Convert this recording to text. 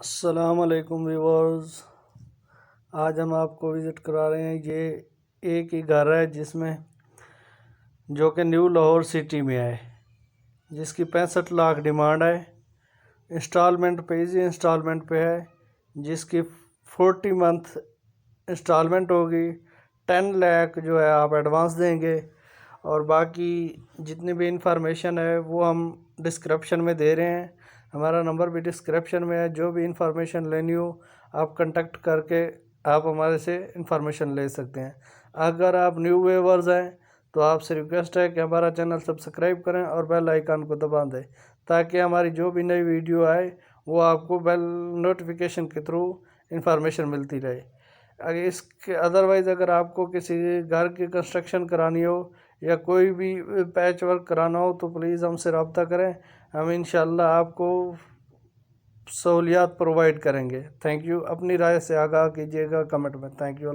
السلام علیکم ویورز، آج ہم آپ کو وزٹ کرا رہے ہیں۔ یہ ایک ہی گھر ہے جس میں جو کہ نیو لاہور سٹی میں ہے، جس کی 65 لاکھ ڈیمانڈ ہے۔ انسٹالمنٹ پہ ایزی انسٹالمنٹ پہ ہے، جس کی 40 منتھ انسٹالمنٹ ہوگی۔ 10 لاکھ جو ہے آپ ایڈوانس دیں گے، اور باقی جتنی بھی انفارمیشن ہے وہ ہم ڈسکرپشن میں دے رہے ہیں۔ ہمارا نمبر بھی ڈسکرپشن میں ہے، جو بھی انفارمیشن لینی ہو آپ کنٹیکٹ کر کے آپ ہمارے سے انفارمیشن لے سکتے ہیں۔ اگر آپ نیو ویورز ہیں تو آپ سے ریکویسٹ ہے کہ ہمارا چینل سبسکرائب کریں اور بیل آئیکن کو دبا دیں، تاکہ ہماری جو بھی نئی ویڈیو آئے وہ آپ کو بیل نوٹیفیکیشن کے تھرو انفارمیشن ملتی رہے۔ ادروائز اگر آپ کو کسی گھر کی کنسٹرکشن کرانی ہو یا کوئی بھی پیچ ورک کرانا ہو تو پلیز ہم سے رابطہ کریں، ہم انشاءاللہ آپ کو سہولیات پرووائڈ کریں گے۔ Thank you. اپنی رائے سے آگاہ کیجیے گا کمنٹ میں۔ Thank you.